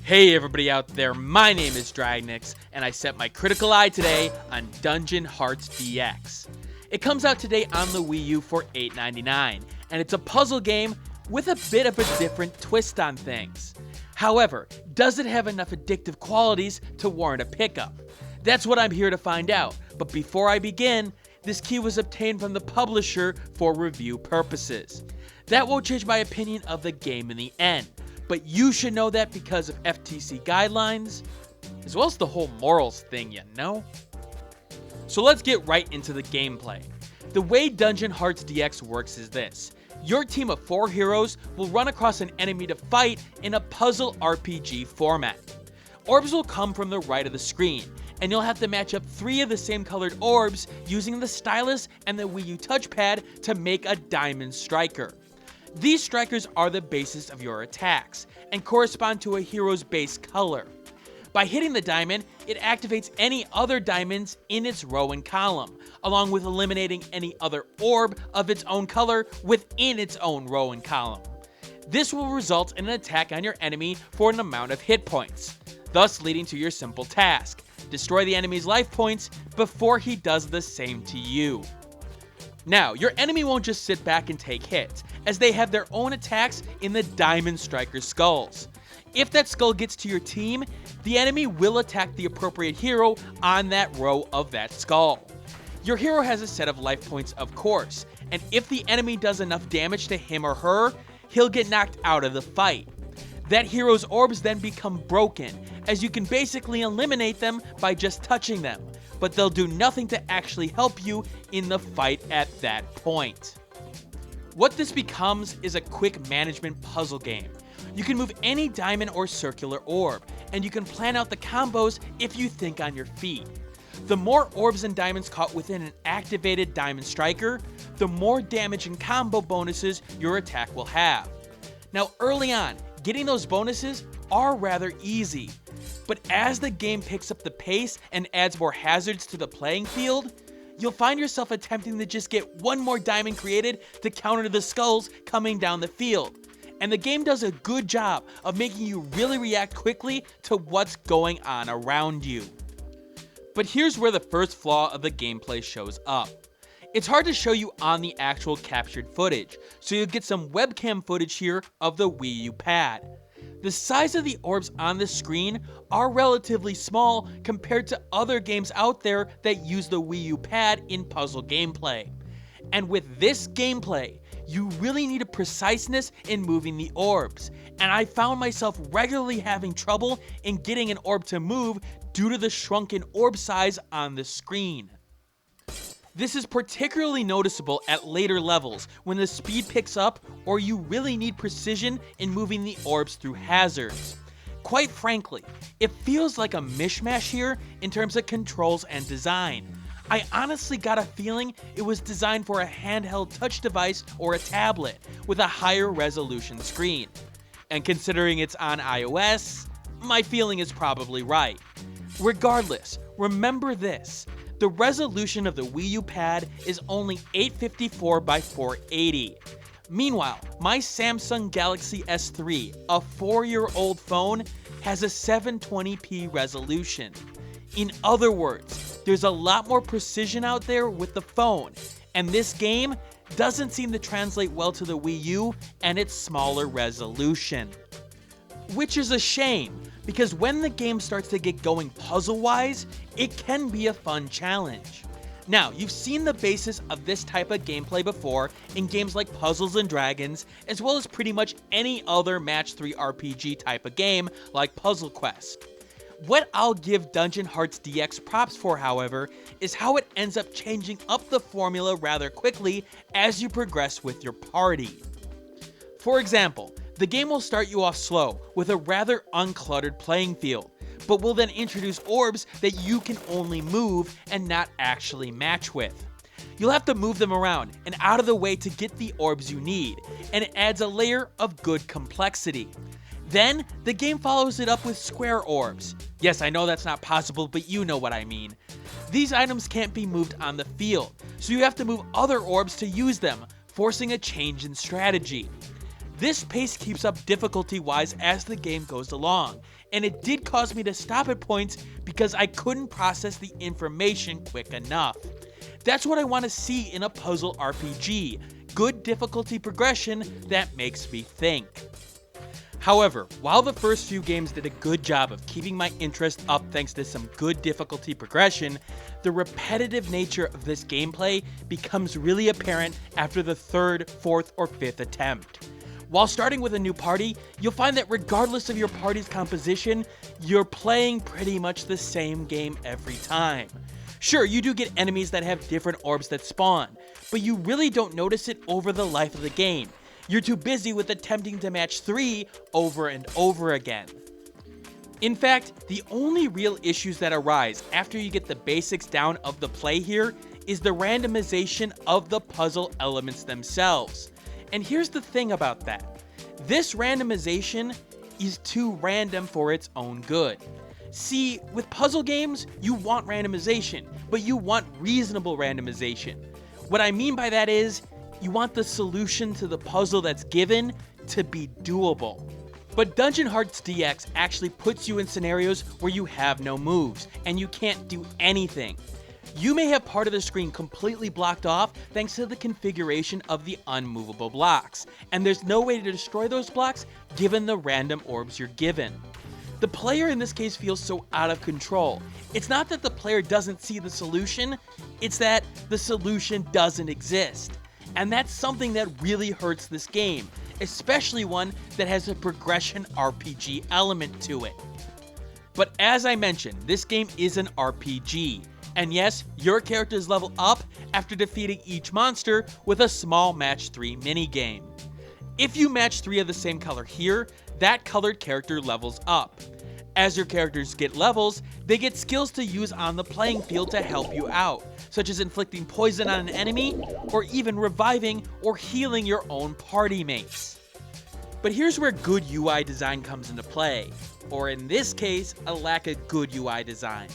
Hey everybody out there, my name is Dragnix, and I set my critical eye today on Dungeon Hearts DX. It comes out today on the Wii U for $8.99, and it's a puzzle game with a bit of a different twist on things. However, does it have enough addictive qualities to warrant a pickup? That's what I'm here to find out, but before I begin, this key was obtained from the publisher for review purposes. That won't change my opinion of the game in the end, but you should know that because of FTC guidelines, as well as the whole morals thing, you know? So let's get right into the gameplay. The way Dungeon Hearts DX works is this. Your team of 4 heroes will run across an enemy to fight in a puzzle RPG format. Orbs will come from the right of the screen, and you'll have to match up 3 of the same colored orbs using the stylus and the Wii U touchpad to make a diamond striker. These strikers are the basis of your attacks, and correspond to a hero's base color. By hitting the diamond, it activates any other diamonds in its row and column, along with eliminating any other orb of its own color within its own row and column. This will result in an attack on your enemy for an amount of hit points, thus leading to your simple task: destroy the enemy's life points before he does the same to you. Now, your enemy won't just sit back and take hits, as they have their own attacks in the Diamond Striker skulls. If that skull gets to your team, the enemy will attack the appropriate hero on that row of that skull. Your hero has a set of life points, of course, and if the enemy does enough damage to him or her, he'll get knocked out of the fight. That hero's orbs then become broken, as you can basically eliminate them by just touching them, but they'll do nothing to actually help you in the fight at that point. What this becomes is a quick management puzzle game. You can move any diamond or circular orb, and you can plan out the combos if you think on your feet. The more orbs and diamonds caught within an activated Diamond Striker, the more damage and combo bonuses your attack will have. Now early on, getting those bonuses are rather easy, but as the game picks up the pace and adds more hazards to the playing field, you'll find yourself attempting to just get one more diamond created to counter the skulls coming down the field. And the game does a good job of making you really react quickly to what's going on around you. But here's where the first flaw of the gameplay shows up. It's hard to show you on the actual captured footage, so you'll get some webcam footage here of the Wii U pad. The size of the orbs on the screen are relatively small compared to other games out there that use the Wii U pad in puzzle gameplay. And with this gameplay, you really need a preciseness in moving the orbs, and I found myself regularly having trouble in getting an orb to move due to the shrunken orb size on the screen. This is particularly noticeable at later levels when the speed picks up or you really need precision in moving the orbs through hazards. Quite frankly, it feels like a mishmash here in terms of controls and design. I honestly got a feeling it was designed for a handheld touch device or a tablet with a higher resolution screen. And considering it's on iOS, my feeling is probably right. Regardless, remember this. The resolution of the Wii U pad is only 854 by 480. Meanwhile, my Samsung Galaxy S3, a 4-year-old phone, has a 720p resolution. In other words, there's a lot more precision out there with the phone, and this game doesn't seem to translate well to the Wii U and its smaller resolution. Which is a shame, because when the game starts to get going puzzle-wise, it can be a fun challenge. Now, you've seen the basis of this type of gameplay before in games like Puzzles & Dragons, as well as pretty much any other Match 3 RPG type of game like Puzzle Quest. What I'll give Dungeon Hearts DX props for, however, is how it ends up changing up the formula rather quickly as you progress with your party. For example, the game will start you off slow with a rather uncluttered playing field, but will then introduce orbs that you can only move and not actually match with. You'll have to move them around and out of the way to get the orbs you need, and it adds a layer of good complexity. Then, the game follows it up with square orbs. Yes, I know that's not possible, but you know what I mean. These items can't be moved on the field, so you have to move other orbs to use them, forcing a change in strategy. This pace keeps up difficulty-wise as the game goes along, and it did cause me to stop at points because I couldn't process the information quick enough. That's what I want to see in a puzzle RPG, good difficulty progression that makes me think. However, while the first few games did a good job of keeping my interest up thanks to some good difficulty progression, the repetitive nature of this gameplay becomes really apparent after the third, fourth, or fifth attempt. While starting with a new party, you'll find that regardless of your party's composition, you're playing pretty much the same game every time. Sure, you do get enemies that have different orbs that spawn, but you really don't notice it over the life of the game. You're too busy with attempting to match 3 over and over again. In fact, the only real issues that arise after you get the basics down of the play here is the randomization of the puzzle elements themselves. And here's the thing about that. This randomization is too random for its own good. See, with puzzle games, you want randomization, but you want reasonable randomization. What I mean by that is, you want the solution to the puzzle that's given to be doable. But Dungeon Hearts DX actually puts you in scenarios where you have no moves, and you can't do anything. You may have part of the screen completely blocked off thanks to the configuration of the unmovable blocks, and there's no way to destroy those blocks given the random orbs you're given. The player in this case feels so out of control. It's not that the player doesn't see the solution, it's that the solution doesn't exist. And that's something that really hurts this game, especially one that has a progression RPG element to it. But as I mentioned, this game is an RPG. And yes, your characters level up after defeating each monster with a small match 3 minigame. If you match 3 of the same color here, that colored character levels up. As your characters get levels, they get skills to use on the playing field to help you out, such as inflicting poison on an enemy, or even reviving or healing your own party mates. But here's where good UI design comes into play, or in this case, a lack of good UI design.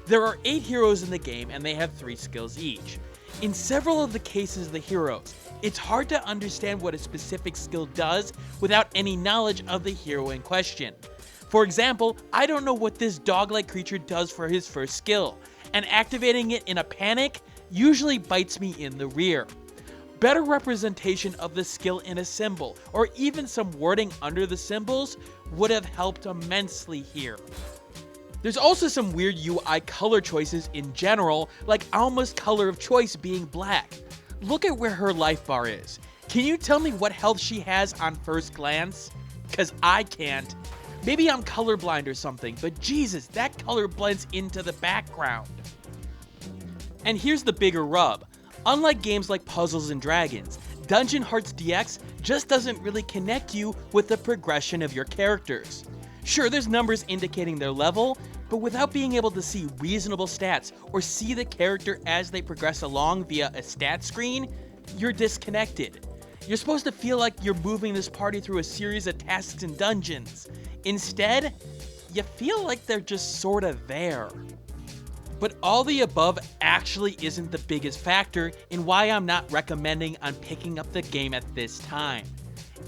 There are 8 heroes in the game and they have 3 skills each. In several of the cases of the heroes, it's hard to understand what a specific skill does without any knowledge of the hero in question. For example, I don't know what this dog-like creature does for his first skill, and activating it in a panic usually bites me in the rear. Better representation of the skill in a symbol, or even some wording under the symbols, would have helped immensely here. There's also some weird UI color choices in general, like Alma's color of choice being black. Look at where her life bar is. Can you tell me what health she has on first glance? Cause I can't. Maybe I'm colorblind or something, but Jesus, that color blends into the background. And here's the bigger rub. Unlike games like Puzzles and Dragons, Dungeon Hearts DX just doesn't really connect you with the progression of your characters. Sure, there's numbers indicating their level, but without being able to see reasonable stats or see the character as they progress along via a stat screen, you're disconnected. You're supposed to feel like you're moving this party through a series of tasks and dungeons. Instead, you feel like they're just sorta there. But all the above actually isn't the biggest factor in why I'm not recommending on picking up the game at this time.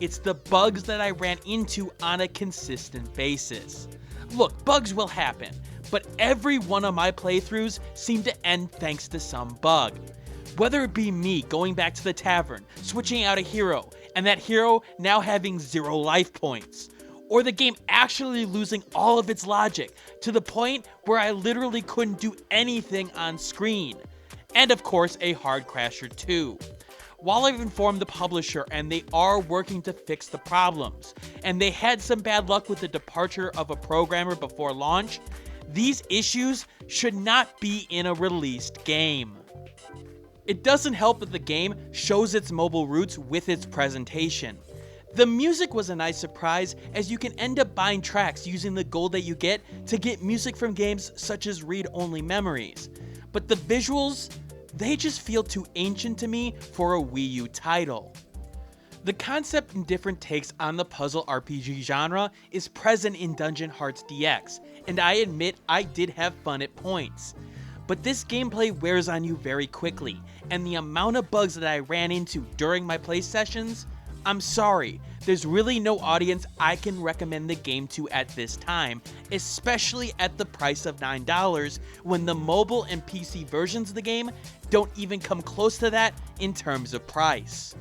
It's the bugs that I ran into on a consistent basis. Look, bugs will happen, but every one of my playthroughs seemed to end thanks to some bug. Whether it be me going back to the tavern, switching out a hero, and that hero now having 0 life points, or the game actually losing all of its logic to the point where I literally couldn't do anything on screen, and of course a hard crasher too. While I've informed the publisher and they are working to fix the problems, and they had some bad luck with the departure of a programmer before launch, these issues should not be in a released game. It doesn't help that the game shows its mobile roots with its presentation. The music was a nice surprise, as you can end up buying tracks using the gold that you get to get music from games such as read-only memories. But the visuals, they just feel too ancient to me for a Wii U title. The concept and different takes on the puzzle RPG genre is present in Dungeon Hearts DX, and I admit I did have fun at points. But this gameplay wears on you very quickly, and the amount of bugs that I ran into during my play sessions, I'm sorry, there's really no audience I can recommend the game to at this time, especially at the price of $9 when the mobile and PC versions of the game don't even come close to that in terms of price.